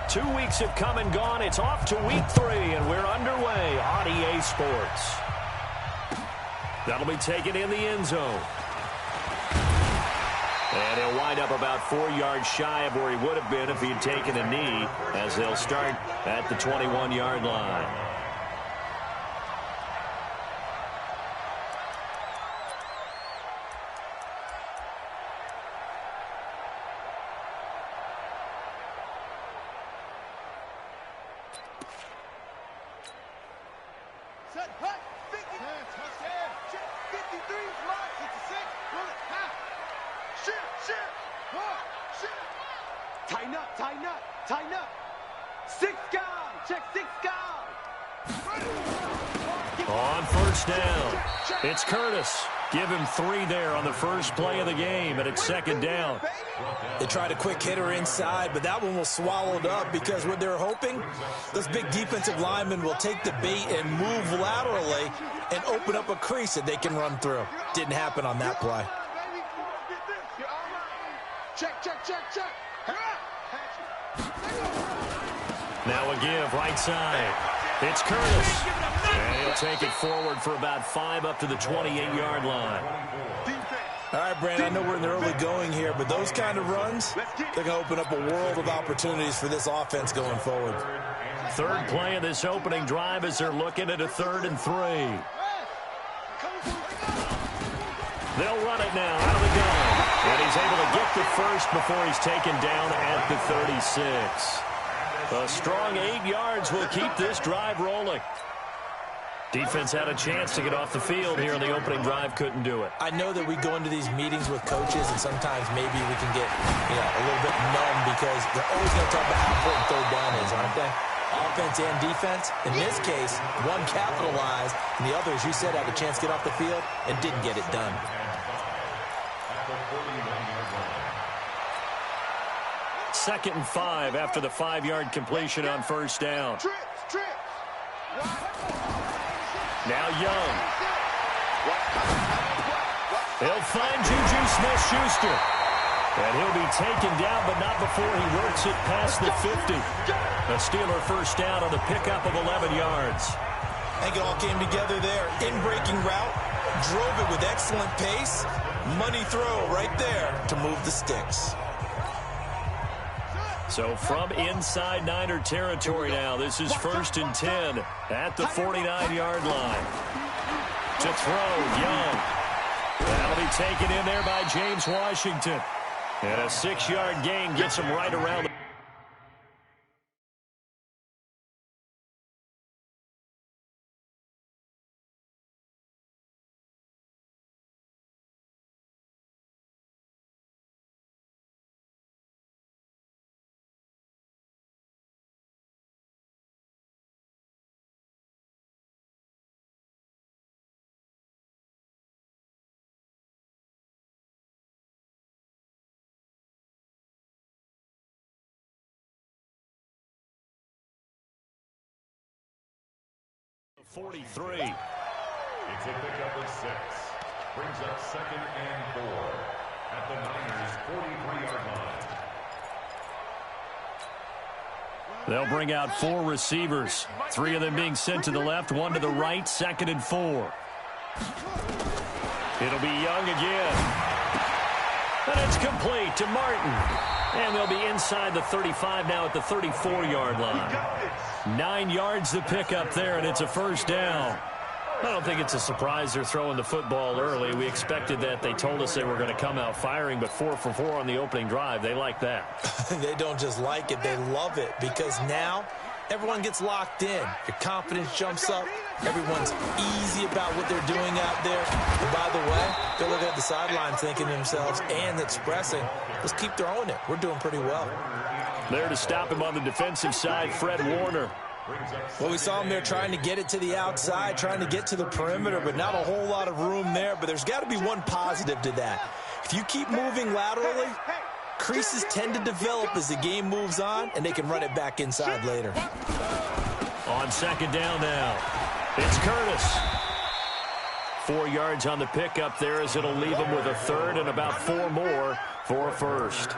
2 weeks have come and gone. It's off to week 3, and we're underway on EA Sports. That'll be taken in the end zone. And he'll wind up about 4 yards shy of where he would have been if he had taken a knee, as they'll start at the 21-yard line. Tighten up. 6 gone. Check 6 gone. On first down, it's Curtis. Give him 3 there on the first play of the game, and it's second down. They tried a quick hitter inside, but that one was swallowed up because what they're hoping, those big defensive linemen will take the bait and move laterally and open up a crease that they can run through. Didn't happen on that play. Check. Now a give, right side. It's Curtis. And he'll take it forward for about 5 up to the 28-yard line. All right, Brandon, I know we're in the early going here, but those kind of runs, they're going to open up a world of opportunities for this offense going forward. Third play of this opening drive as they're looking at a 3rd and 3. They'll run it now out of the gun. And he's able to get the first before he's taken down at the 36. A strong 8 yards will keep this drive rolling. Defense had a chance to get off the field here in the opening drive, couldn't do it. I know that we go into these meetings with coaches, and sometimes maybe we can get a little bit numb because they're always going to talk about how important third down is, aren't they? Offense and defense. In this case, one capitalized, and the other, as you said, had a chance to get off the field and didn't get it done. Second and 5 after the 5-yard completion on first down. Now Young. He'll find Juju Smith-Schuster. And he'll be taken down, but not before he works it past the 50. A Steeler first down on the pickup of 11 yards. I think it all came together there. In-breaking route, drove it with excellent pace. Money throw right there to move the sticks. So from inside Niner territory now, this is 1st and 10 at the 49-yard line. To throw, Young. That'll be taken in there by James Washington. And a 6-yard gain gets him right around the .43. It's a pickup of 6. Brings up 2nd and 4 at the Niners' 43-yard line. They'll bring out 4 receivers. 3 of them being sent to the left, 1 to the right, 2nd and 4. It'll be Young again. And it's complete to Martin. And they'll be inside the 35 now at the 34-yard line. 9 yards to pick up there, and it's a first down. I don't think it's a surprise they're throwing the football early. We expected that. They told us they were going to come out firing, but 4 for 4 on the opening drive. They like that. They don't just like it, they love it, because now everyone gets locked in. Your confidence jumps up. Everyone's easy about what they're doing out there. And by the way, they're looking at the sideline thinking to themselves and expressing, let's keep throwing it. We're doing pretty well. There to stop him on the defensive side, Fred Warner. Well, we saw him there trying to get it to the outside, trying to get to the perimeter, but not a whole lot of room there. But there's got to be one positive to that. If you keep moving laterally, creases tend to develop as the game moves on, and they can run it back inside later. On second down now, it's Curtis. 4 yards on the pickup there as it'll leave him with a 3rd and about 4 more for a first.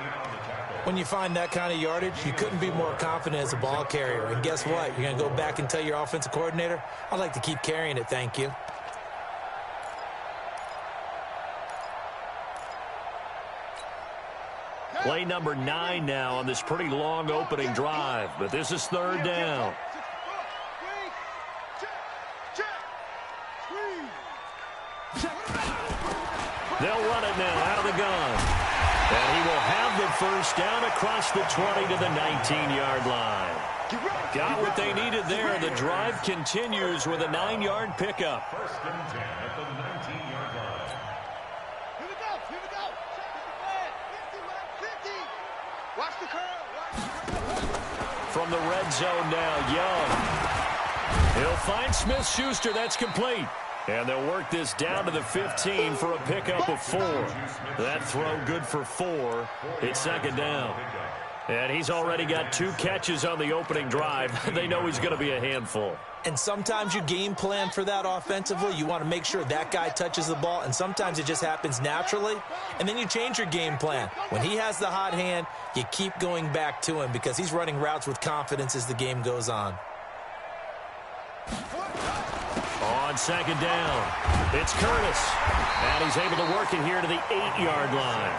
When you find that kind of yardage, you couldn't be more confident as a ball carrier. And guess what? You're going to go back and tell your offensive coordinator, I'd like to keep carrying it, thank you. Play number 9 now on this pretty long opening drive, but this is 3rd down. They'll run it now out of the gun. And he will have the first down across the 20 to the 19-yard line. Got what they needed there. The drive continues with a 9-yard pickup. 1st and 10 at the 19-yard line. Here we go. Here we go. 50. Watch the curl. From the red zone now, Young. He'll find Smith-Schuster. That's complete. And they'll work this down to the 15 for a pickup of 4. That throw good for 4. It's 2nd down. And he's already got 2 catches on the opening drive. They know he's going to be a handful. And sometimes you game plan for that offensively. You want to make sure that guy touches the ball, and sometimes it just happens naturally, and then you change your game plan. When he has the hot hand, you keep going back to him because he's running routes with confidence as the game goes on. On 2nd down, it's Curtis. And he's able to work it here to the 8-yard line.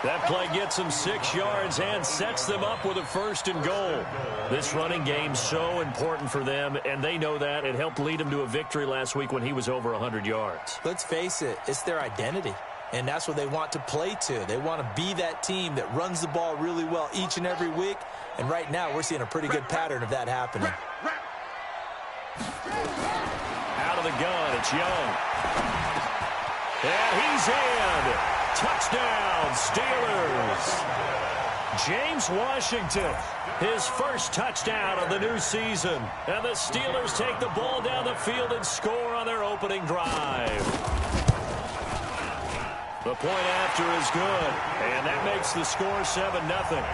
That play gets them 6 yards and sets them up with a 1st and goal. This running game's so important for them, and they know that. It helped lead them to a victory last week when he was over 100 yards. Let's face it, it's their identity, and that's what they want to play to. They want to be that team that runs the ball really well each and every week, and right now we're seeing a pretty good pattern of that happening. Out of the gun, it's Young. And he's in. Touchdown, Steelers. James Washington, his first touchdown of the new season. And the Steelers take the ball down the field and score on their opening drive. The point after is good, and that makes the score 7-0.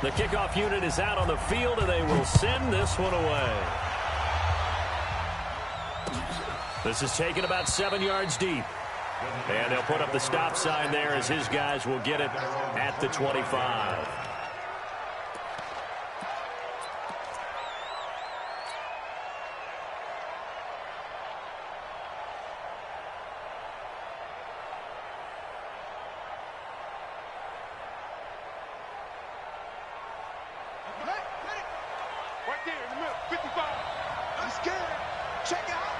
The kickoff unit is out on the field, and they will send this one away. This is taken about 7 yards deep. And they'll put up the stop sign there as his guys will get it at the 25. Right there in the middle, 55. I'm scared. Check it out.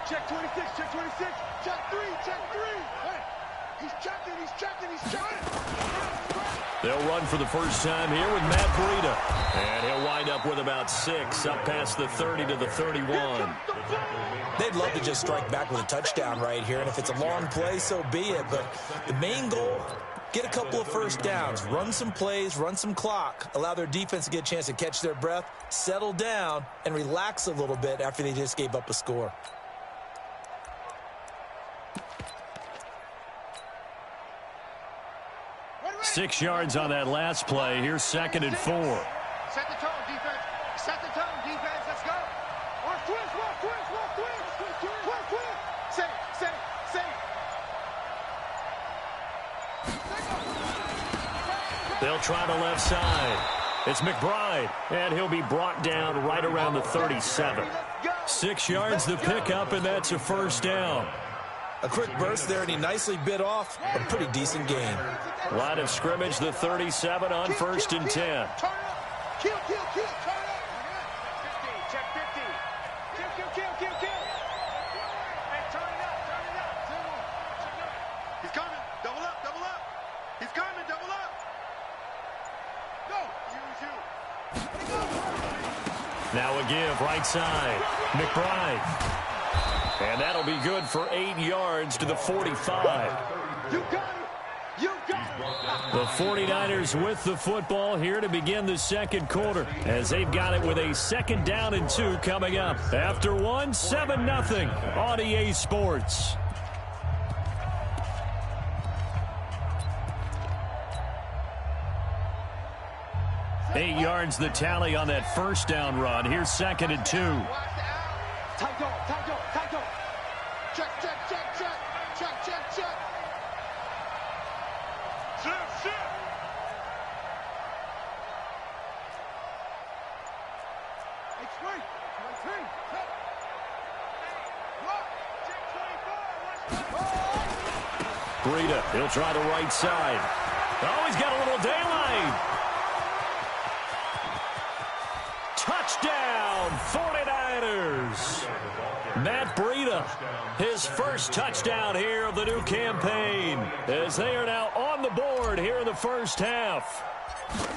Check 26, check 26, check 3, check 3. He's checking. They'll run for the first time here with Matt Breida. And he'll wind up with about 6 up past the 30 to the 31. They'd love to just strike back with a touchdown right here, and if it's a long play, so be it. But the main goal, get a couple of first downs, run some plays, run some clock, allow their defense to get a chance to catch their breath, settle down, and relax a little bit after they just gave up a score. Six yards on that last play. Here's 2nd and 4. Set the tone, defense. Set the tone, defense. Let's go. Or twist. Say. They'll try the left side. It's McBride, and he'll be brought down right around the 37. 6 yards the pickup, and that's a first down. A quick burst there, and he nicely bit off a pretty decent gain. Line of scrimmage, the 37 on 1st and 10. Turn up. Kill. Turn up. 15. Check 50. Kill. Hey, turn it up. He's coming. Double up. He's coming. Double up. Go. Now a give, right side. McBride. And that'll be good for 8 yards to the 45. You got it. The 49ers with the football here to begin the second quarter as they've got it with a 2nd down and 2 coming up. After 1, 7-0 on EA Sports. 8 yards the tally on that first down run. Here's 2nd and 2. Tight go, tight go, tight go. Check, check, check, check. Check, check, check. Shift, shift. X-ray. X-ray. Check. Look. Check 24. Breida, he'll try the right side. Oh, he's got a little daylight. Touchdown, 49ers. Matt Breida, his first touchdown here of the new campaign, as they are now on the board here in the first half.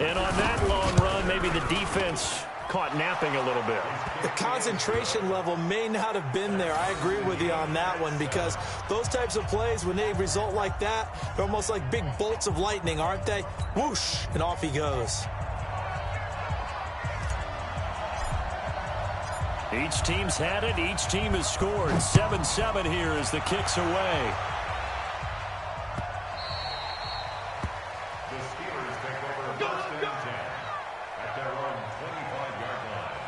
And on that long run, maybe the defense caught napping a little bit. The concentration level may not have been there. I agree with you on that one, because those types of plays, when they result like that, they're almost like big bolts of lightning, aren't they? Whoosh, and off he goes. Each team's had it. Each team has scored. 7-7 here as the kick's away. The Steelers take over 1st and 10 at their own 25-yard line.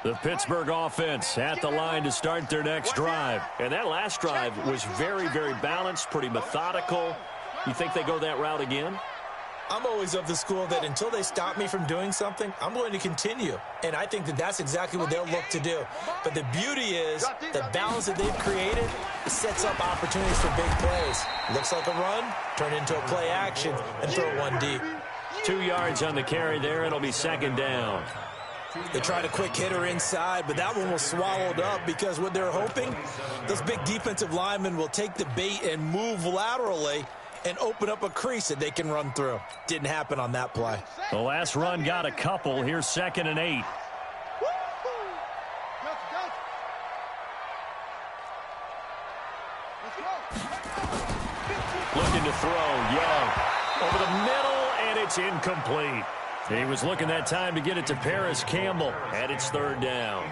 The Pittsburgh offense at the line to start their next drive. And that last drive was very, very balanced, pretty methodical. You think they go that route again? I'm always of the school that until they stop me from doing something, I'm going to continue. And I think that that's exactly what they'll look to do. But the beauty is the balance that they've created sets up opportunities for big plays. Looks like a run, turn into a play action, and throw one deep. 2 yards on the carry there. It'll be 2nd down. They tried a quick hitter inside, but that one was swallowed up because what they're hoping, those big defensive linemen will take the bait and move laterally and open up a crease that they can run through. Didn't happen on that play. The last run got a couple. Here's 2nd and 8. Looking to throw. Young over the middle, and it's incomplete. He was looking that time to get it to Paris Campbell, and it's 3rd down.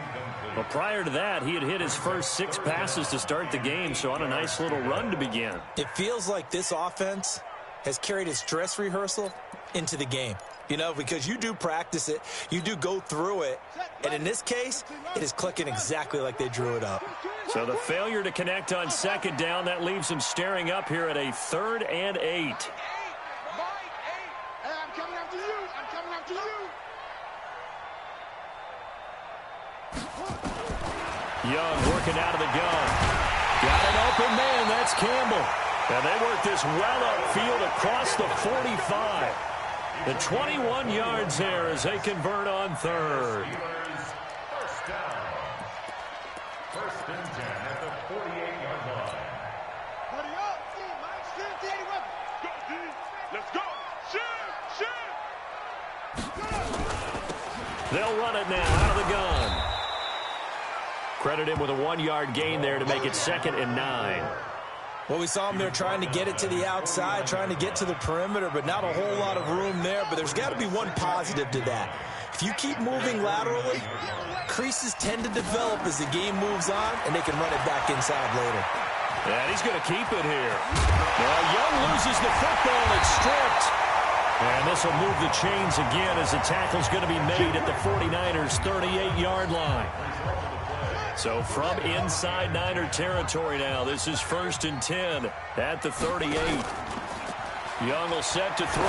But prior to that, he had hit his first 6 passes to start the game, so on a nice little run to begin. It feels like this offense has carried its dress rehearsal into the game. You know, because you do practice it, you do go through it, and in this case, it is clicking exactly like they drew it up. So the failure to connect on 2nd down, that leaves him staring up here at a 3rd and 8. Young working out of the gun. Got an open man. That's Campbell. And they work this well upfield across the 45. The 21 yards there as they convert on 3rd. First down. 1st and 10 at the 48-yard line. Buddy up. Go, D. Let's go. Shoot. They'll run it now out of the gun. Credit him with a 1-yard gain there to make it 2nd and 9. Well, we saw him there trying to get it to the outside, trying to get to the perimeter, but not a whole lot of room there. But there's got to be one positive to that. If you keep moving laterally, creases tend to develop as the game moves on, and they can run it back inside later. And he's going to keep it here. Well, Young loses the football. It's stripped. And this will move the chains again as the tackle's going to be made at the 49ers' 38-yard line. So from inside Niner territory now, this is 1st and 10 at the 38. Young will set to throw.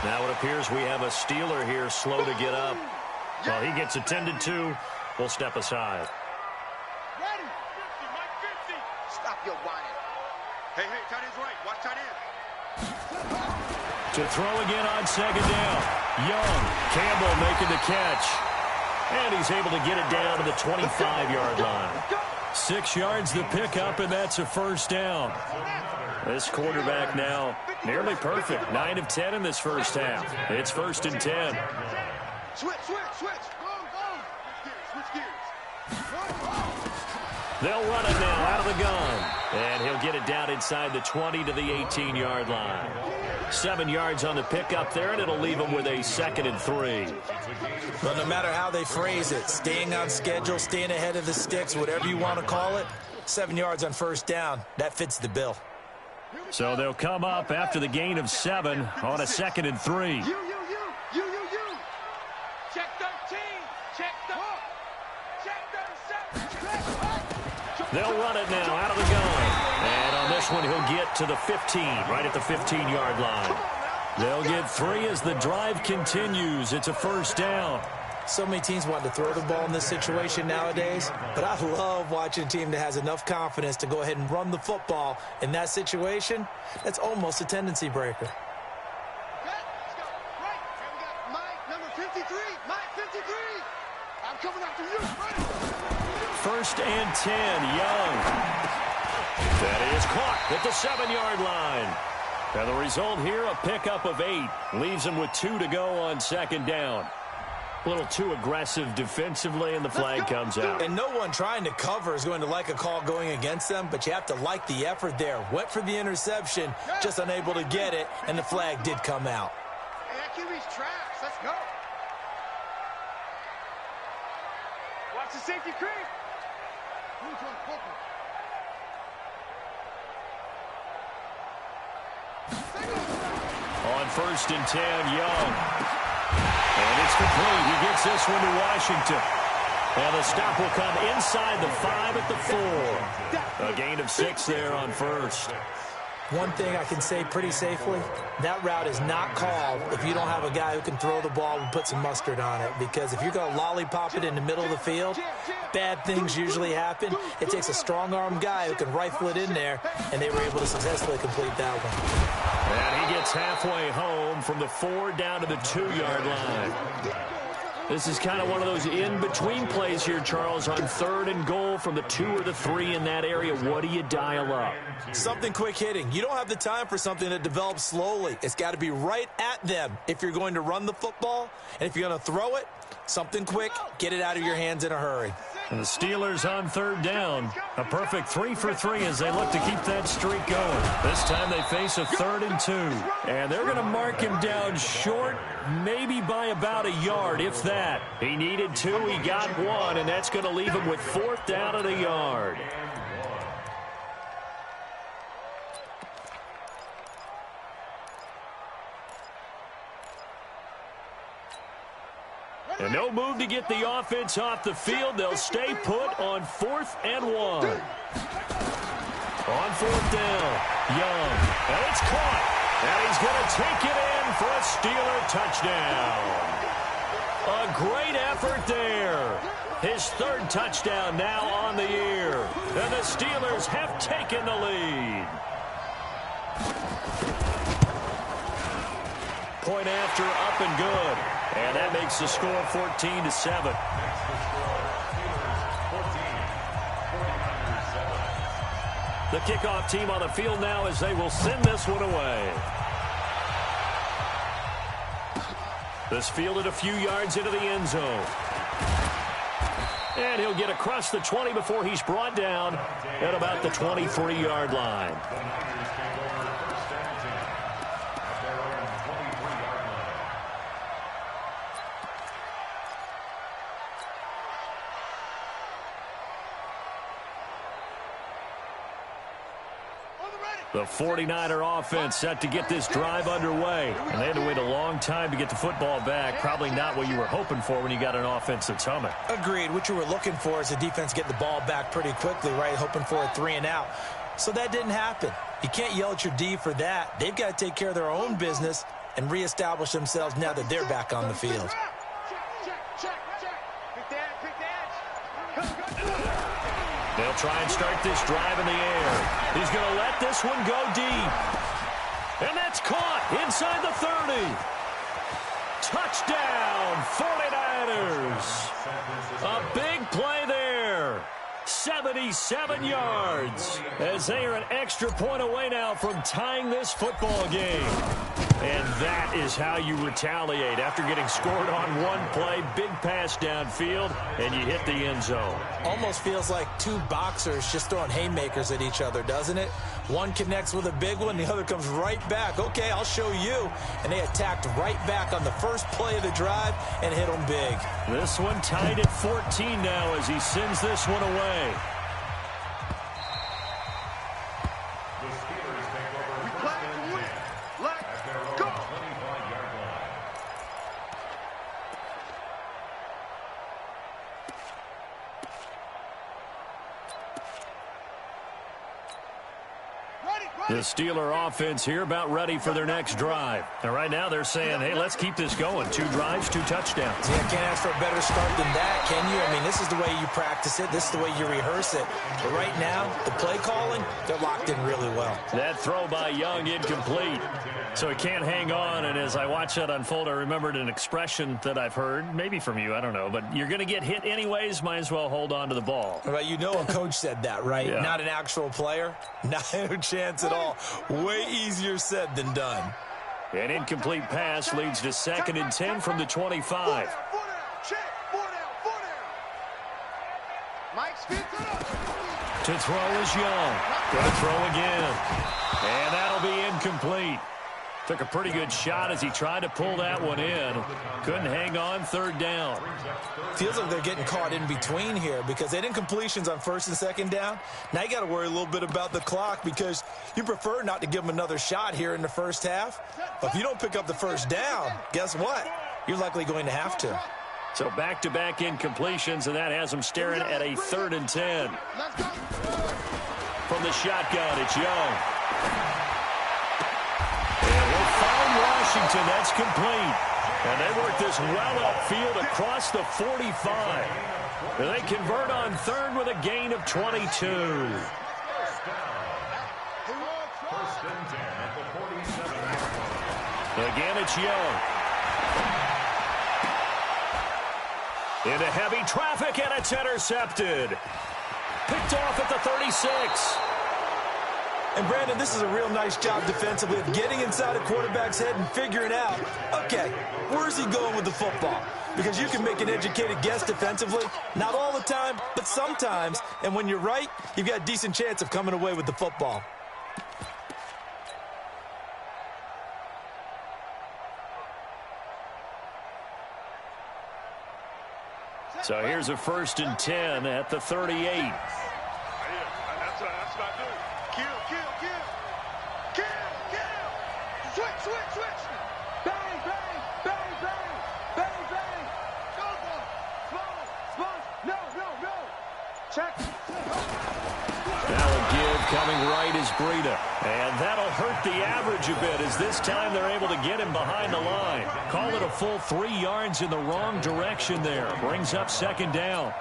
Now it appears we have a Steeler here slow to get up. Well, he gets attended to. We'll step aside. Ready. 50, Mike 50. Stop your whining. Hey, tight end's right. Watch tight end. To throw again on 2nd down. Young, Campbell making the catch. And he's able to get it down to the 25-yard line. 6 yards the pickup, and that's a 1st down. This quarterback now nearly perfect. 9 of 10 in this first half. It's 1st and 10. Switch. Go. Switch gears. They'll run it now out of the gun. And he'll get it down inside the 20 to the 18-yard line. 7 yards on the pickup there, and it'll leave them with a 2nd and 3. But no matter how they phrase it, staying on schedule, staying ahead of the sticks, whatever you want to call it, 7 yards on first down, that fits the bill. So they'll come up after the gain of 7 on a 2nd and 3. You. Check 13. Check 37. They'll run it now out of the gun. And on this one, he'll get to the 15, right at the 15-yard line. They'll get 3 as the drive continues. It's a first down. So many teams want to throw the ball in this situation nowadays, but I love watching a team that has enough confidence to go ahead and run the football in that situation. That's almost a tendency breaker. Let's go. Right. Here we got Mike, number 53. Mike, 53. I'm coming after you. Ready? 1st and 10, Young. That is caught at the 7-yard line. And the result here, a pickup of 8. Leaves them with 2 to go on 2nd down. A little too aggressive defensively, and the flag comes out. And no one trying to cover is going to like a call going against them, but you have to like the effort there. Went for the interception, just unable to get it, and the flag did come out. Hey, that QB's trash. Let's go. Watch the safety creep. On 1st and 10, Young. And it's complete. He gets this one to Washington. And the stop will come inside the 5 at the 4. A gain of 6 there on 1st. One thing I can say pretty safely, that route is not called if you don't have a guy who can throw the ball and put some mustard on it. Because if you're going to lollipop it in the middle of the field, bad things usually happen. It takes a strong-armed guy who can rifle it in there, and they were able to successfully complete that one. And he gets halfway home from the 4 down to the 2-yard line. This is kind of one of those in-between plays here, Charles, on 3rd and goal from the 2 or the 3 in that area. What do you dial up? Something quick hitting. You don't have the time for something that develops slowly. It's got to be right at them if you're going to run the football. And if you're going to throw it, something quick, get it out of your hands in a hurry. And the Steelers on 3rd down. A perfect 3 for 3 as they look to keep that streak going. This time they face a 3rd and 2. And they're going to mark him down short, maybe by about a yard, if that. He needed 2, he got 1, and that's going to leave him with 4th down at a yard. And no move to get the offense off the field. They'll stay put on 4th and 1. On 4th down, Young. And it's caught. And he's going to take it in for a Steeler touchdown. A great effort there. His 3rd touchdown now on the year. And the Steelers have taken the lead. Point after, up and good. And that makes the score 14-7. The kickoff team on the field now as they will send this one away. This fielded a few yards into the end zone. And he'll get across the 20 before he's brought down at about the 23-yard line. The 49er offense set to get this drive underway. And they had to wait a long time to get the football back. Probably not what you were hoping for when you got an offense that's humming. Agreed. What you were looking for is the defense get the ball back pretty quickly, right? Hoping for a 3 and out. So that didn't happen. You can't yell at your D for that. They've got to take care of their own business and reestablish themselves now that they're back on the field. They'll try and start this drive in the air. He's going to let this one go deep. And that's caught inside the 30. Touchdown, 49ers. A big play there. 77 yards as they are an extra point away now from tying this football game. And that is how you retaliate after getting scored on one play, big pass downfield, and you hit the end zone. Almost feels like two boxers just throwing haymakers at each other, doesn't it? One connects with a big one, the other comes right back. Okay, I'll show you. And they attacked right back on the first play of the drive and hit them big. This one tied at 14 now as he sends this one away. The Steeler offense here about ready for their next drive. And right now they're saying, hey, let's keep this going. 2 drives, 2 touchdowns. Yeah, can't ask for a better start than that, can you? I mean, this is the way you practice it. This is the way you rehearse it. But right now, the play calling, they're locked in really well. That throw by Young incomplete. So he can't hang on. And as I watch that unfold, I remembered an expression that I've heard, maybe from you, I don't know. But you're going to get hit anyways, might as well hold on to the ball. Well, you know a coach said that, right? Yeah. Not an actual player. Not a chance at all. Way easier said than done. An incomplete pass leads to 2nd and 10 from the 25. To throw is Young. Going to throw again. And that'll be incomplete. Took a pretty good shot as he tried to pull that one in. Couldn't hang on, 3rd down. Feels like they're getting caught in between here because they did incompletions on 1st and 2nd down. Now you got to worry a little bit about the clock because you prefer not to give them another shot here in the first half. But if you don't pick up the 1st down, guess what? You're likely going to have to. So back-to-back incompletions, and that has them staring at a 3rd and 10. From the shotgun, it's Young. Washington, that's complete. And they work this well upfield across the 45. And they convert on 3rd with a gain of 22. First and 10 at the 47. Again, it's Young. Into heavy traffic, and it's intercepted. Picked off at the 36. And, Brandon, this is a real nice job defensively of getting inside a quarterback's head and figuring out, okay, where's he going with the football? Because you can make an educated guess defensively, not all the time, but sometimes. And when you're right, you've got a decent chance of coming away with the football. So here's a 1st and 10 at the 38. That's what I do. Kill. Switch. Bang. Go. No. Check. That'll give coming right is Breida. And that'll hurt the average a bit as this time they're able to get him behind the line. Call it a full 3 yards in the wrong direction there. Brings up 2nd down.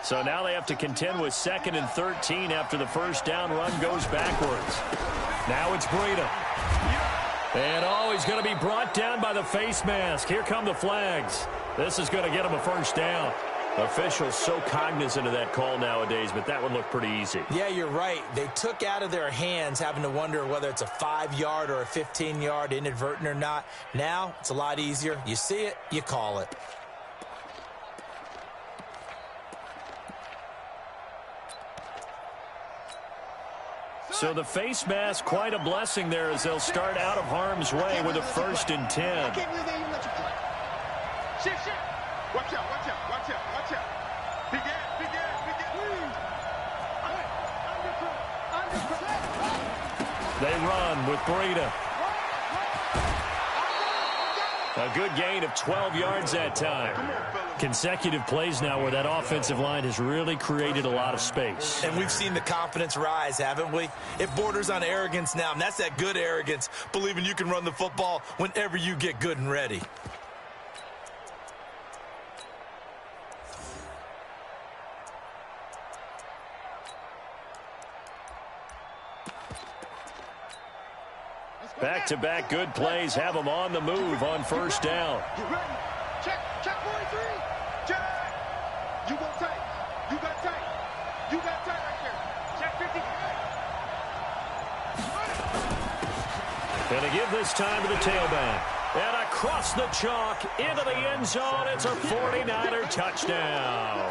So now they have to contend with 2nd and 13 after the 1st down run goes backwards. Now it's Breida. And he's going to be brought down by the face mask. Here come the flags. This is going to get him a 1st down. Officials so cognizant of that call nowadays, but that one looked pretty easy. Yeah, you're right. They took out of their hands having to wonder whether it's a 5-yard or a 15-yard inadvertent or not. Now it's a lot easier. You see it, you call it. So the face mask, quite a blessing there as they'll start out of harm's way with a 1st and 10. I can't believe they even let you play. Shit. Watch out. Big ass. They run with Breida. A good gain of 12 yards that time. Consecutive plays now where that offensive line has really created a lot of space. And we've seen the confidence rise, haven't we? It borders on arrogance now, and that's that good arrogance, believing you can run the football whenever you get good and ready. Back-to-back good plays have them on the move on first down. Get ready. Check 43. Check. You go tight. You got tight. You got tight right there. Check 50. Gonna give this time to the tailback. And across the chalk into the end zone. It's a 49er touchdown.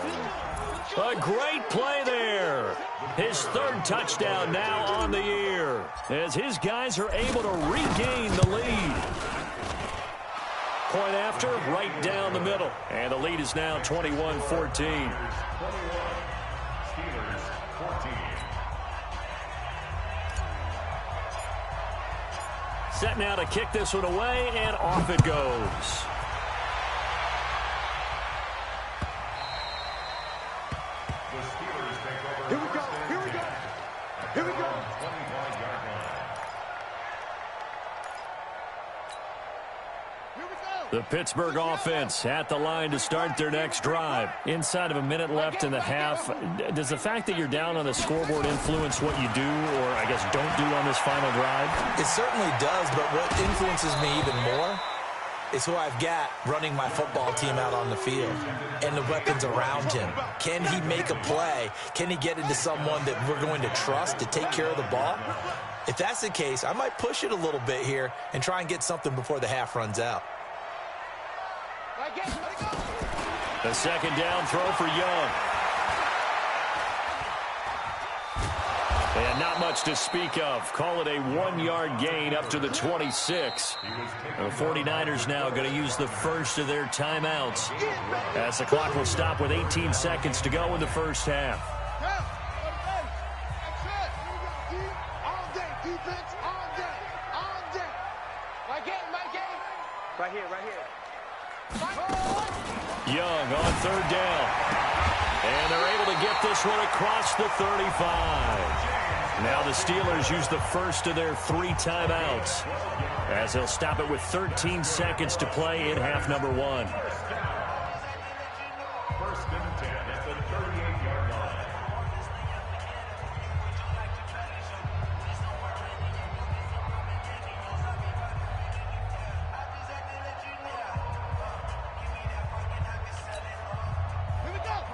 A great play there. His third touchdown now on the year as his guys are able to regain the lead. Point after, right down the middle. And the lead is now 21-14. 21. Steelers 14. Set now to kick this one away, and off it goes. The Steelers take over. Here we go. Here we go. Here we go. 25-yard line. Here we go. The Pittsburgh offense at the line to start their next drive. Inside of a minute left in the half. Does the fact that you're down on the scoreboard influence what you do, or I guess don't do on this final drive? It certainly does, but what influences me even more is who I've got running my football team out on the field and the weapons around him. Can he make a play? Can he get into someone that we're going to trust to take care of the ball? If that's the case, I might push it a little bit here and try and get something before the half runs out. The second down throw for Young. And not much to speak of. Call it a 1-yard gain up to the 26. The 49ers now going to use the first of their timeouts as the clock will stop with 18 seconds to go in the first half. All day, defense, all day, all day. My game. Right here. Young on third down. And they're able to get this one across the 35. Now the Steelers use the first of their 3 timeouts as they'll stop it with 13 seconds to play in half number 1. First and 10 at the 38-yard line.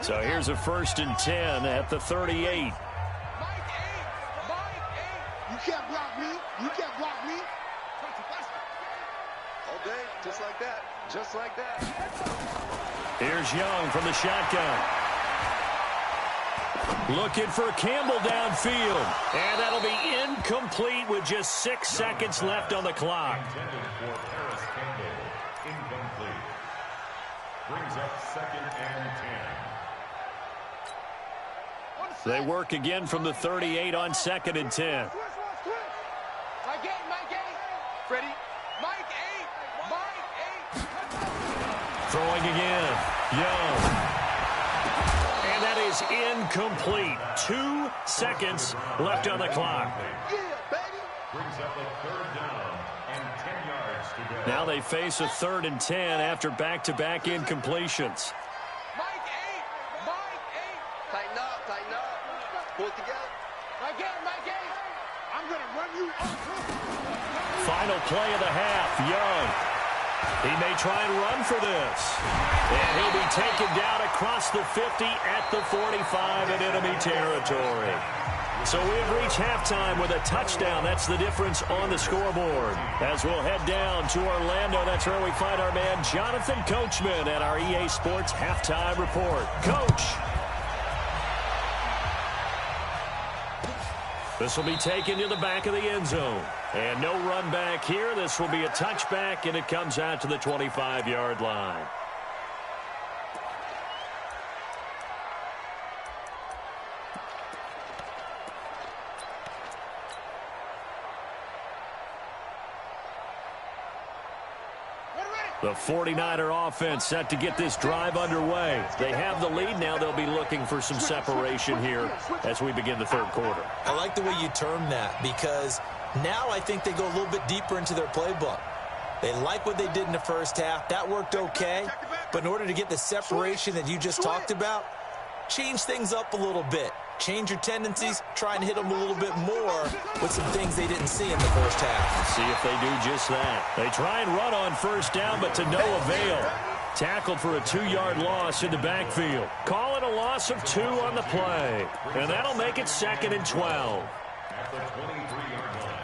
So here's a first and 10 at the 38. You can't block me. All day, just like that. Just like that. Here's Young from the shotgun. Looking for Campbell downfield. And that'll be incomplete with just 6 seconds left on the clock. Intended for Paris Campbell. Incomplete. Brings up second and 10. They work again from the 38 on second and 10. My game. Freddie. Mike 8. Throwing again. Young. And that is incomplete. 2 seconds left on the clock. Yeah, baby. Brings up a third down and 10 yards to go. Now they face a third and 10 after back-to-back incompletions. Mike 8. Tighten up. Pull it together. My game. I'm going to run you up. Final play of the half, Young. He may try and run for this. And he'll be taken down across the 50 at the 45 in enemy territory. So we've reached halftime with a touchdown. That's the difference on the scoreboard. As we'll head down to Orlando, that's where we find our man Jonathan Coachman at our EA Sports Halftime Report. Coach. This will be taken to the back of the end zone. And no run back here. This will be a touchback, and it comes out to the 25-yard line. The 49er offense set to get this drive underway. They have the lead now. They'll be looking for some separation here as we begin the third quarter. I like the way you term that because now I think they go a little bit deeper into their playbook. They like what they did in the first half. That worked okay. But in order to get the separation that you just talked about, change things up a little bit. change your tendencies, try and hit them a little bit more with some things they didn't see in the first half. Let's see if they do just that. They try and run on first down, but to no avail. Tackled for a 2-yard loss in the backfield. Call it a loss of 2 on the play. And that'll make it 2nd and 12. At the 23-yard line.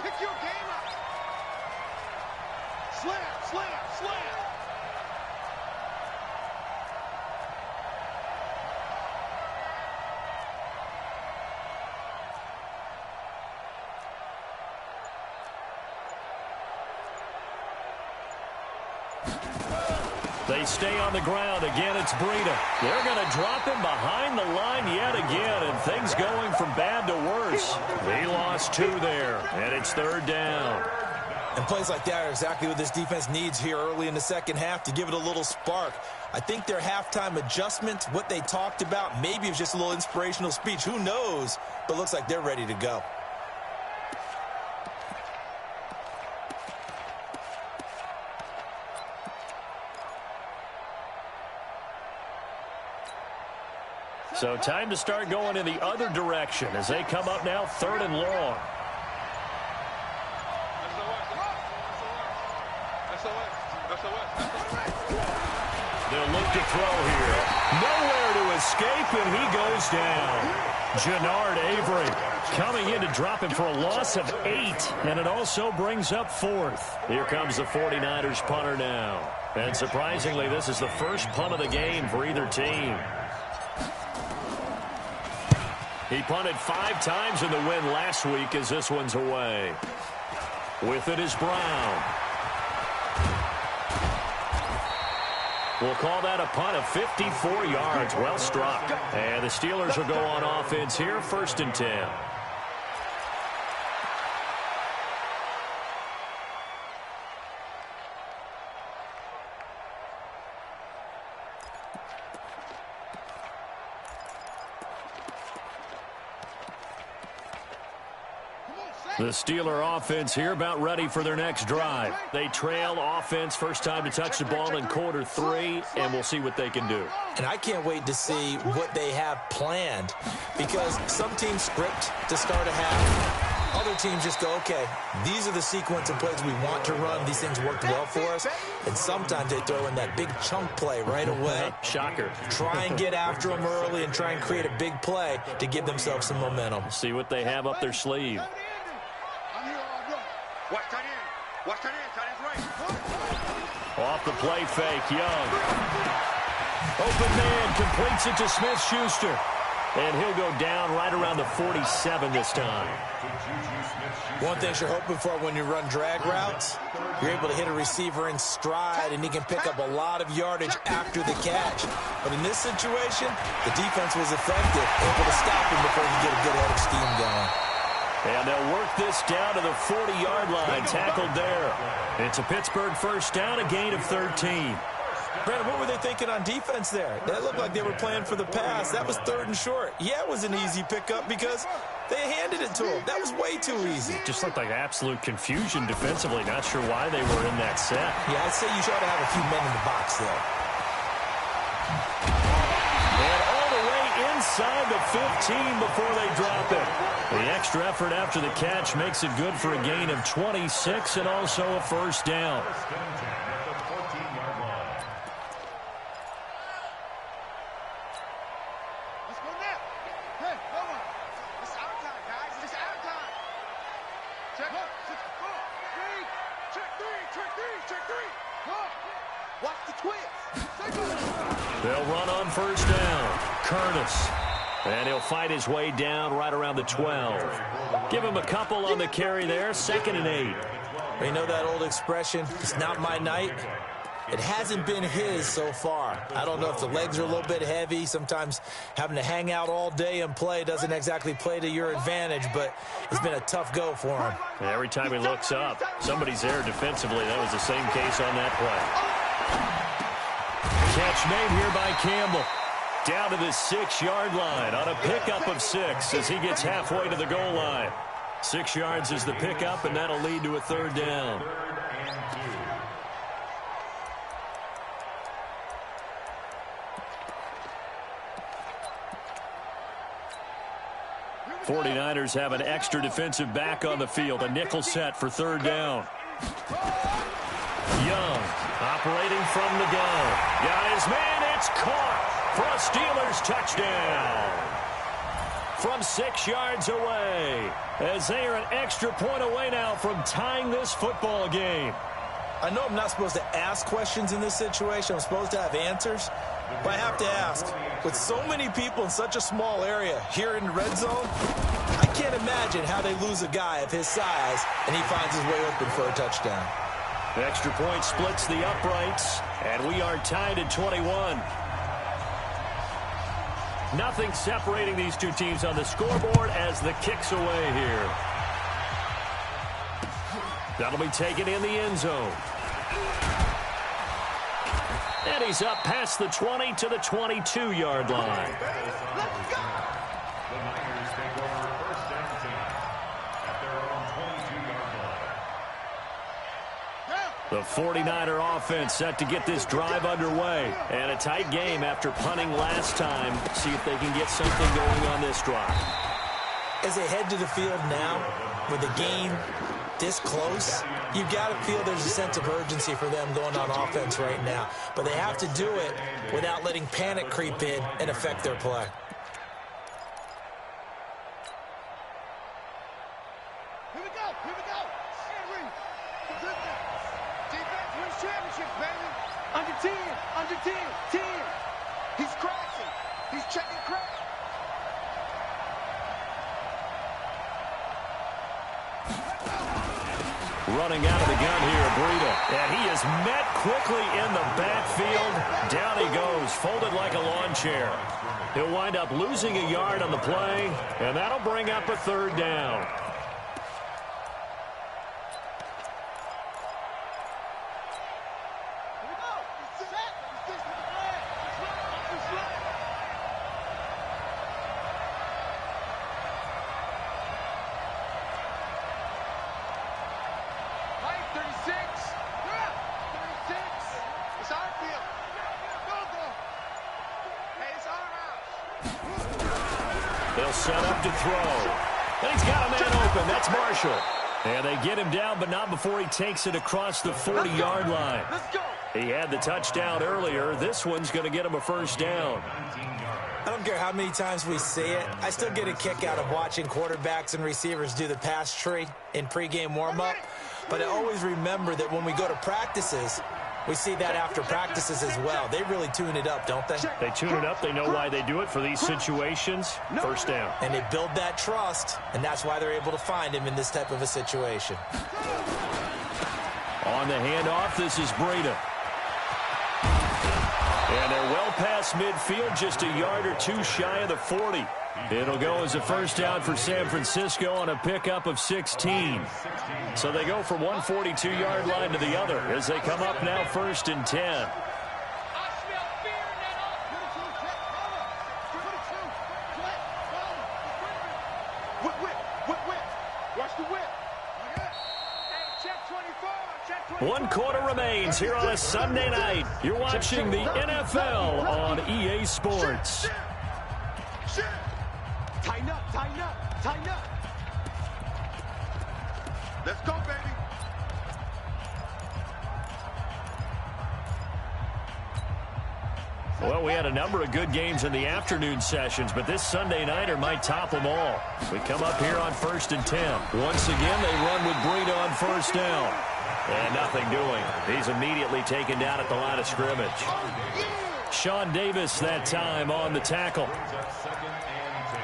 Pick your game up. Slam, slam, slam. They stay on the ground. Again, it's Breida. They're going to drop him behind the line yet again, and things going from bad to worse. They lost 2 there, and it's 3rd down. And plays like that are exactly what this defense needs here early in the second half to give it a little spark. I think their halftime adjustment, what they talked about, maybe it was just a little inspirational speech. Who knows? But looks like they're ready to go. So time to start going in the other direction as they come up now 3rd and long. They'll look to throw here. Nowhere to escape, and he goes down. Jannard Avery coming in to drop him for a loss of 8, and it also brings up 4th. Here comes the 49ers punter now. And surprisingly, this is the first punt of the game for either team. He punted 5 times in the win last week as this one's away. With it is Brown. We'll call that a punt of 54 yards. Well struck. And the Steelers will go on offense here, 1st and 10. The Steeler offense here about ready for their next drive. They trail offense, first time to touch the ball in quarter 3, and we'll see what they can do. And I can't wait to see what they have planned, because some teams script to start a half. Other teams just go, okay, these are the sequence of plays we want to run. These things worked well for us. And sometimes they throw in that big chunk play right away. Shocker. Try and get after them early and try and create a big play to give themselves some momentum. See what they have up their sleeve. Watch tight end. Watch tight end. Tight end's right. Off the play fake, Young. Open man completes it to Smith-Schuster. And he'll go down right around the 47 this time. One thing you're hoping for when you run drag routes, you're able to hit a receiver in stride, and he can pick up a lot of yardage after the catch. But in this situation, the defense was effective, able to stop him before he get a good head of steam going. And they'll work this down to the 40-yard line, tackled there. It's a Pittsburgh first down, a gain of 13. Brandon, what were they thinking on defense there? That looked like they were playing for the pass. That was 3rd and short. Yeah, it was an easy pickup because they handed it to him. That was way too easy. Just looked like absolute confusion defensively. Not sure why they were in that set. Yeah, I'd say you try to have a few men in the box there. And all the way inside the 15 before they drop it. The extra effort after the catch makes it good for a gain of 26 and also a first down. They'll run on first down. Curtis. And he'll fight his way down right around the 12. Give him a couple on the carry there. 2nd and 8. You know that old expression, it's not my night? It hasn't been his so far. I don't know if the legs are a little bit heavy. Sometimes having to hang out all day and play doesn't exactly play to your advantage, but it's been a tough go for him. And every time he looks up, somebody's there defensively. That was the same case on that play. Catch made here by Campbell. Down to the 6-yard line on a pickup of 6 as he gets halfway to the goal line. 6 yards is the pickup, and that'll lead to a 3rd down. 49ers have an extra defensive back on the field. A nickel set for third down. Young operating from the gun. Got his man. It's caught for a Steelers touchdown. From 6 yards away, as they are an extra point away now from tying this football game. I know I'm not supposed to ask questions in this situation. I'm supposed to have answers. But I have to ask, with so many people in such a small area here in the red zone, I can't imagine how they lose a guy of his size and he finds his way open for a touchdown. The extra point splits the uprights, and we are tied at 21. Nothing separating these two teams on the scoreboard as the kick's away here. That'll be taken in the end zone. And he's up past the 20 to the 22-yard line. Let's go! The Niners take over first down team at their own 22-yard line. The 49er offense set to get this drive underway. And a tight game after punting last time. See if they can get something going on this drive. As they head to the field now, with the game this close, you've got to feel there's a sense of urgency for them going on offense right now. But they have to do it without letting panic creep in and affect their play. Here we go, here we go. Henry, defense wins championships, baby. Under 10, under 10, 10. He's crashing. He's checking crash. Running out of the gun here, Breida. And he is met quickly in the backfield. Down he goes, folded like a lawn chair. He'll wind up losing a yard on the play, and that'll bring up a third down. They'll set up to throw. And he's got a man open. That's Marshall. And they get him down, but not before he takes it across the 40-yard line. He had the touchdown earlier. This one's going to get him a first down. I don't care how many times we see it. I still get a kick out of watching quarterbacks and receivers do the pass tree in pregame warm-up. But I always remember that when we go to practices, we see that after practices as well. They really tune it up, don't they? They tune it up. They know why they do it for these situations. First down. And they build that trust, and that's why they're able to find him in this type of a situation. On the handoff, this is Breida. And they're well past midfield, just a yard or two shy of the 40. It'll go as a first down for San Francisco on a pickup of 16. So they go from one 42-yard line to the other as they come up now first and 10. One quarter remains here on a Sunday night. You're watching the NFL on EA Sports. Tighten up, tighten up, tighten up. Let's go, baby. Well, we had a number of good games in the afternoon sessions, but this Sunday nighter might top them all. We come up here on first and 10. Once again, they run with Breida on first down. And nothing doing. He's immediately taken down at the line of scrimmage. Sean Davis that time on the tackle. Second and 10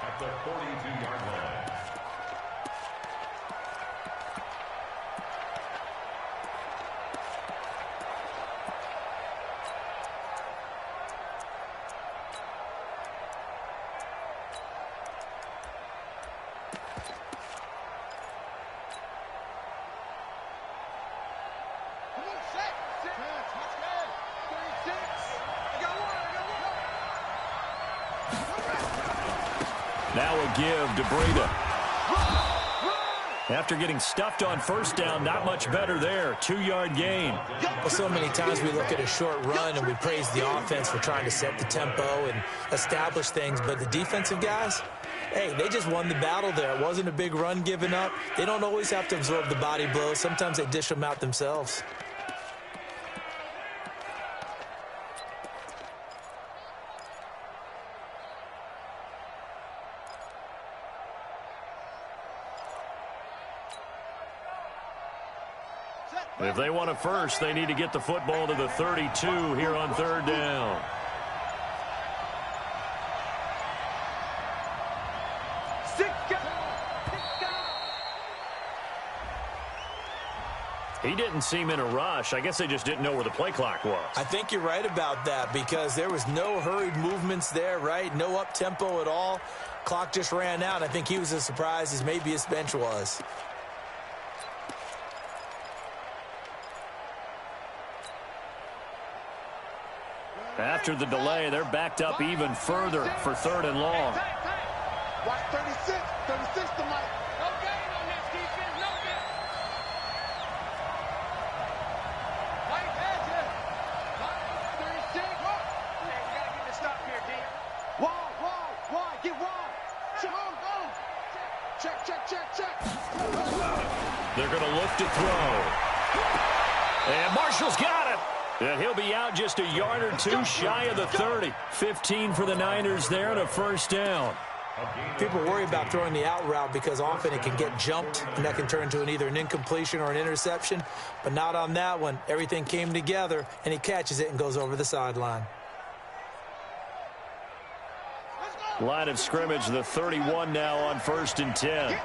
at the 42-yard line. Now a give to Breida. After getting stuffed on first down, not much better there. 2-yard gain. Well, so many times we look at a short run and we praise the offense for trying to set the tempo and establish things, but the defensive guys, hey, they just won the battle there. It wasn't a big run given up. They don't always have to absorb the body blows. Sometimes they dish them out themselves. If they want a first, they need to get the football to the 32 here on third down. He didn't seem in a rush. I guess they just didn't know where the play clock was. I think you're right about that because there was no hurried movements there, right? No up-tempo at all. Clock just ran out. I think he was as surprised as maybe his bench was. After the delay, they're backed up even further for third and long. Watch 36. 36 to Mike. No gain on this defense. No gain. Mike has it. 36. Man, you got to get the stop here, D. Wide. Get wide. Check. They're going to look to throw. And Marshall's got it. And he'll be out just a yard or two shy of the 30. 15 for the Niners there and a first down. People worry about throwing the out route because often it can get jumped, and that can turn into either an incompletion or an interception. But not on that one. Everything came together, and he catches it and goes over the sideline. Line of scrimmage, the 31 now on 1st and 10.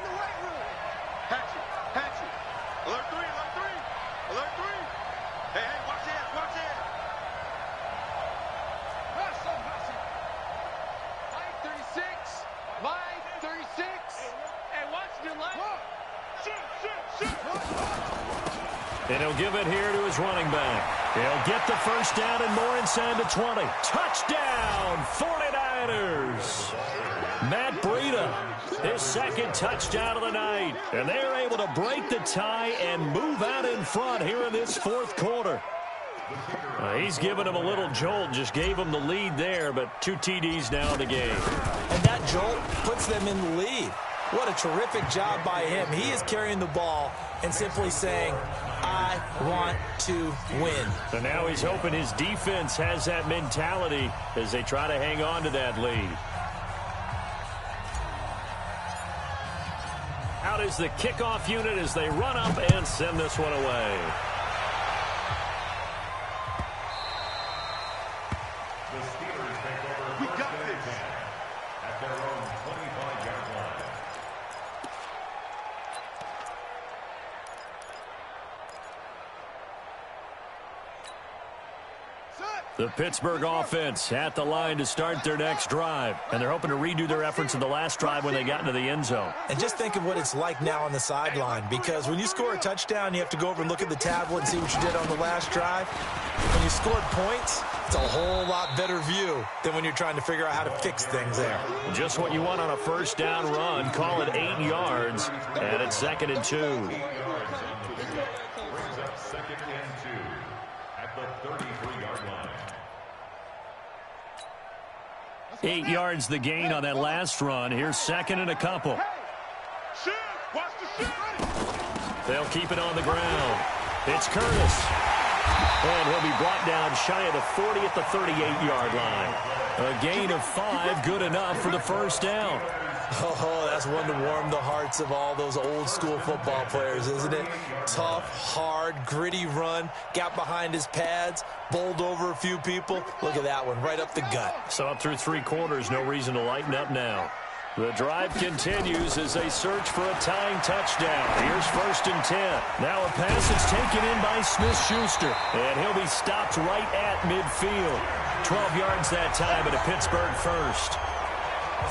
And he'll give it here to his running back. He'll get the first down and more inside the 20. Touchdown, 49ers. Matt Breida, his second touchdown of the night. And they're able to break the tie and move out in front here in this fourth quarter. He's given them a little jolt, just gave them the lead there, but 2 TDs now in the game. And that jolt puts them in the lead. What a terrific job by him. He is carrying the ball and simply saying, I want to win. So now he's hoping his defense has that mentality as they try to hang on to that lead. Out is the kickoff unit as they run up and send this one away. The Steelers take over. We got this. At their own 25-yard line. The Pittsburgh offense at the line to start their next drive. And they're hoping to redo their efforts in the last drive when they got into the end zone. And just think of what it's like now on the sideline, because when you score a touchdown, you have to go over and look at the tablet and see what you did on the last drive. When you scored points, it's a whole lot better view than when you're trying to figure out how to fix things there. Just what you want on a first down run. Call it 8 yards, and it's 2nd and 2. Brings up 2nd and 2 at the 33-yard line. 8 yards the gain on that last run. Here's 2nd and a couple. They'll keep it on the ground. It's Curtis. And he'll be brought down shy of the 40 at the 38-yard line. A gain of 5, good enough for the first down. Oh, that's one to warm the hearts of all those old-school football players, isn't it? Tough, hard, gritty run, got behind his pads, bowled over a few people. Look at that one, right up the gut. So up through 3 quarters, no reason to lighten up now. The drive continues as they search for a tying touchdown. Here's 1st and 10. Now a pass that's taken in by Smith-Schuster. And he'll be stopped right at midfield. 12 yards that time at a Pittsburgh first.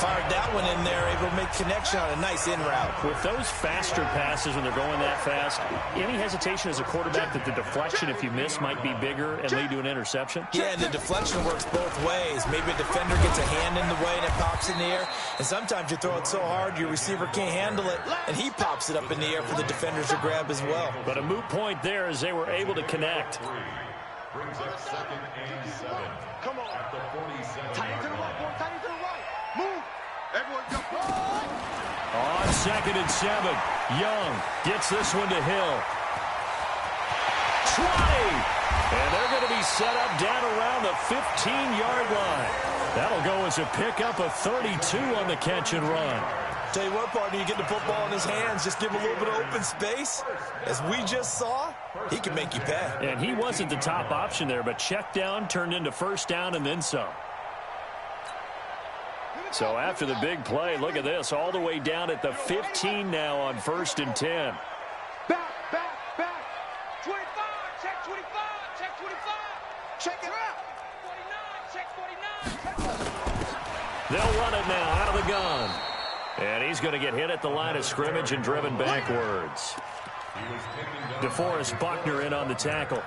Fired that one in there, able to make connection on a nice in route. With those faster passes when they're going that fast, any hesitation as a quarterback that the deflection, if you miss, might be bigger and lead to an interception? Yeah, and the deflection works both ways. Maybe a defender gets a hand in the way and it pops in the air. And sometimes you throw it so hard your receiver can't handle it, and he pops it up in the air for the defenders to grab as well. But a moot point there as they were able to connect. Brings up 2nd and 7. Come on. At the 47. Tight into the right, boy. Tight into the right. Move. On 2nd and 7, Young gets this one to Hill. 20! And they're going to be set up down around the 15-yard line. That'll go as a pickup of 32 on the catch and run. Tell you what, partner, you get the football in his hands, just give him a little bit of open space. As we just saw, he can make you pay. And he wasn't the top option there, but check down turned into first down and then some. So after the big play, look at this, all the way down at the 15 now on 1st and 10. Back. 25, check 25, check 25. Check it out. 49, check 49. They'll run it now out of the gun. And he's going to get hit at the line of scrimmage and driven backwards. DeForest Buckner in on the tackle.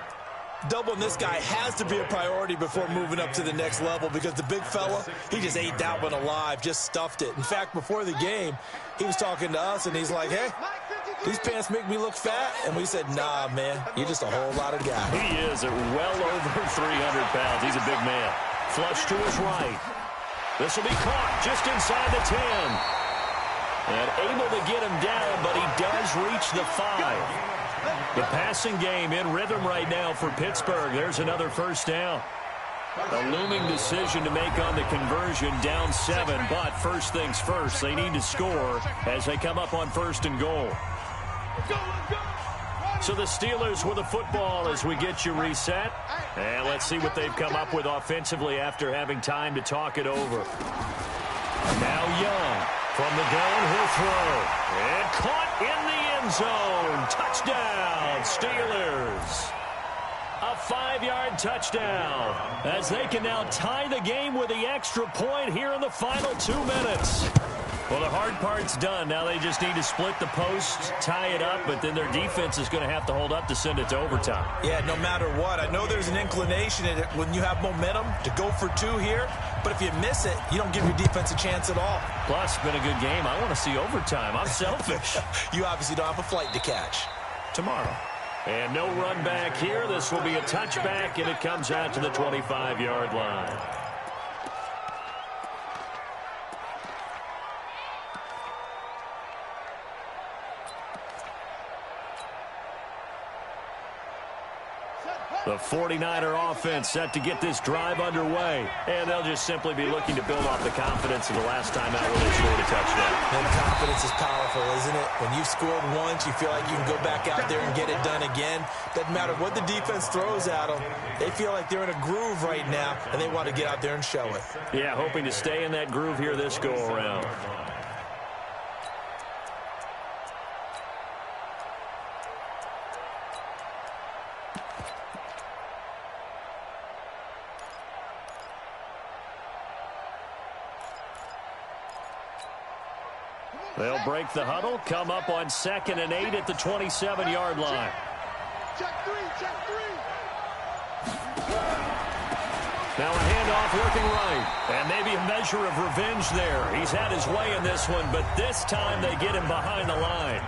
Doubling this guy has to be a priority before moving up to the next level because the big fella, he just ate that one alive, just stuffed it. In fact, before the game, he was talking to us, and he's like, hey, these pants make me look fat. And we said, nah, man, you're just a whole lot of guy. He is at well over 300 pounds. He's a big man. Flush to his right. This will be caught just inside the 10. And able to get him down, but he does reach the 5. The passing game in rhythm right now for Pittsburgh. There's another first down. A looming decision to make on the conversion, down 7. But first things first, they need to score as they come up on 1st and goal. So the Steelers with the football as we get you reset. And let's see what they've come up with offensively after having time to talk it over. Now Young from the downhill throw. And caught in the end zone. Touchdown, Steelers. A 5-yard touchdown as they can now tie the game with the extra point here in the final 2 minutes. Well, the hard part's done. Now they just need to split the post, tie it up, but then their defense is going to have to hold up to send it to overtime. Yeah, no matter what. I know there's an inclination in it when you have momentum to go for 2 here, but if you miss it, you don't give your defense a chance at all. Plus, it's been a good game. I want to see overtime. I'm selfish. You obviously don't have a flight to catch. Tomorrow. And no run back here. This will be a touchback, and it comes out to the 25-yard line. The 49er offense set to get this drive underway. And they'll just simply be looking to build off the confidence of the last time out where they scored a touchdown. And confidence is powerful, isn't it? When you've scored once, you feel like you can go back out there and get it done again. Doesn't matter what the defense throws at them. They feel like they're in a groove right now, and they want to get out there and show it. Yeah, hoping to stay in that groove here this go-around. They'll break the huddle, come up on 2nd and 8 at the 27-yard line. Check 3. Now a handoff looking right. And maybe a measure of revenge there. He's had his way in this one, but this time they get him behind the line.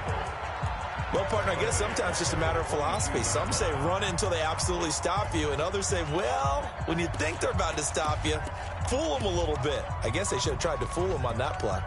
Well, partner, I guess sometimes it's just a matter of philosophy. Some say run until they absolutely stop you, and others say, well, when you think they're about to stop you, fool them a little bit. I guess they should have tried to fool them on that play.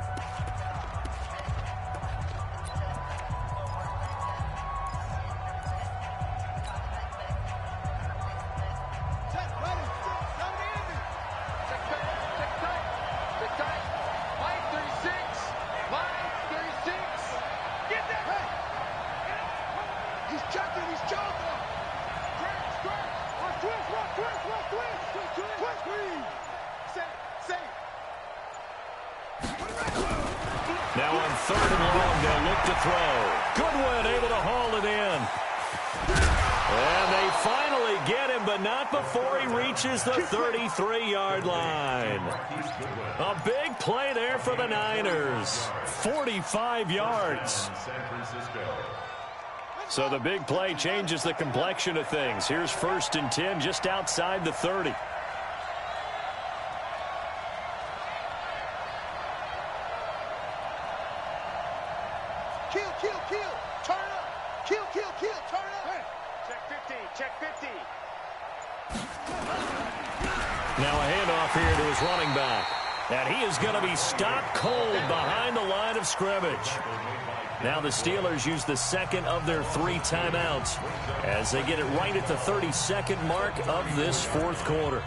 Now on 3rd and long, they'll look to throw. Goodwin able to haul it in. And they finally get him, but not before he reaches the 33-yard line. A big play there for the Niners. 45 yards. So the big play changes the complexion of things. Here's 1st and 10 just outside the 30. Now a handoff here to his running back. And he is going to be stopped cold behind the line of scrimmage. Now the Steelers use the second of their 3 timeouts as they get it right at the 32nd mark of this fourth quarter.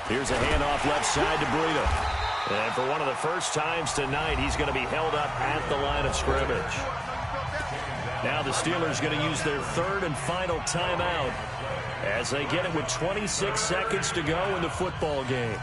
Here's a handoff left side to Breida. And for one of the first times tonight, he's going to be held up at the line of scrimmage. Now the Steelers going to use their third and final timeout as they get it with 26 seconds to go in the football game.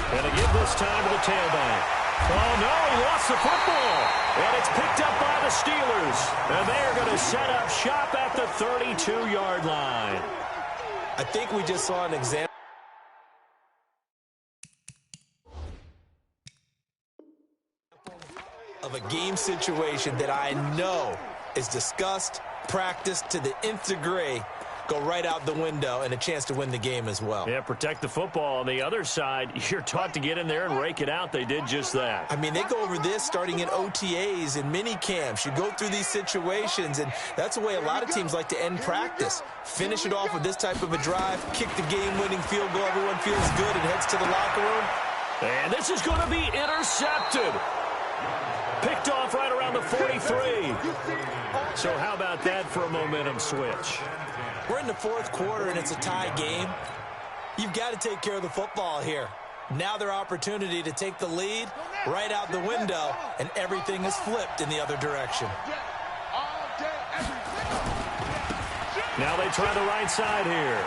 And to give this time to the tailback. Oh, no, he lost the football. And it's picked up by the Steelers. And they are going to set up shop at the 32-yard line. I think we just saw an example of a game situation that I know is discussed, practiced to the nth degree, go right out the window, and a chance to win the game as well. Yeah, protect the football. On the other side, you're taught to get in there and rake it out. They did just that. I mean, they go over this starting in OTAs and mini camps. You go through these situations, and that's the way a lot of teams like to end practice. Finish it off with this type of a drive, kick the game-winning field goal, everyone feels good and heads to the locker room. And this is going to be intercepted. Picked off right around the 43. So how about that for a momentum switch? We're in the fourth quarter, and it's a tie game. You've got to take care of the football here. Now their opportunity to take the lead right out the window, and everything is flipped in the other direction. Now they try the right side here.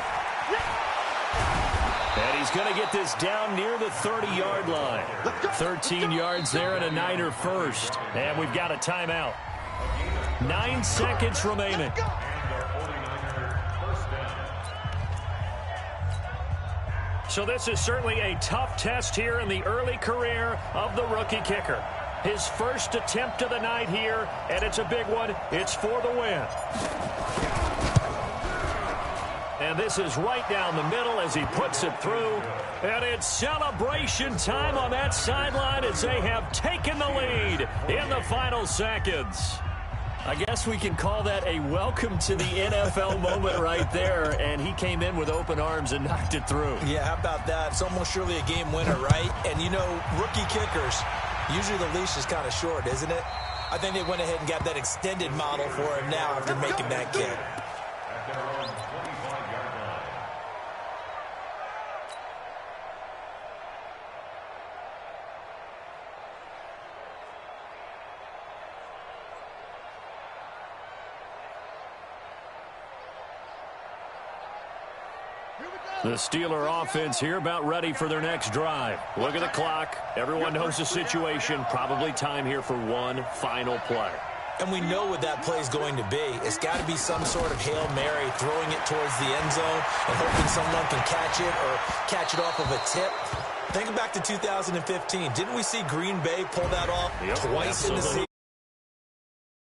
And he's going to get this down near the 30-yard line. 13 yards there and a Niner first. And we've got a timeout. 9 seconds remaining. So this is certainly a tough test here in the early career of the rookie kicker. His first attempt of the night here, and it's a big one. It's for the win. And this is right down the middle as he puts it through. And it's celebration time on that sideline as they have taken the lead in the final seconds. I guess we can call that a welcome to the NFL moment right there. And he came in with open arms and knocked it through. Yeah, how about that? It's almost surely a game winner, right? And, you know, rookie kickers, usually the leash is kind of short, isn't it? I think they went ahead and got that extended model for him now after making that kick. The Steeler offense here about ready for their next drive. Look at the clock. Everyone knows the situation. Probably time here for one final play. And we know what that play is going to be. It's got to be some sort of Hail Mary, throwing it towards the end zone and hoping someone can catch it or catch it off of a tip. Think back to 2015. Didn't we see Green Bay pull that off twice in the season?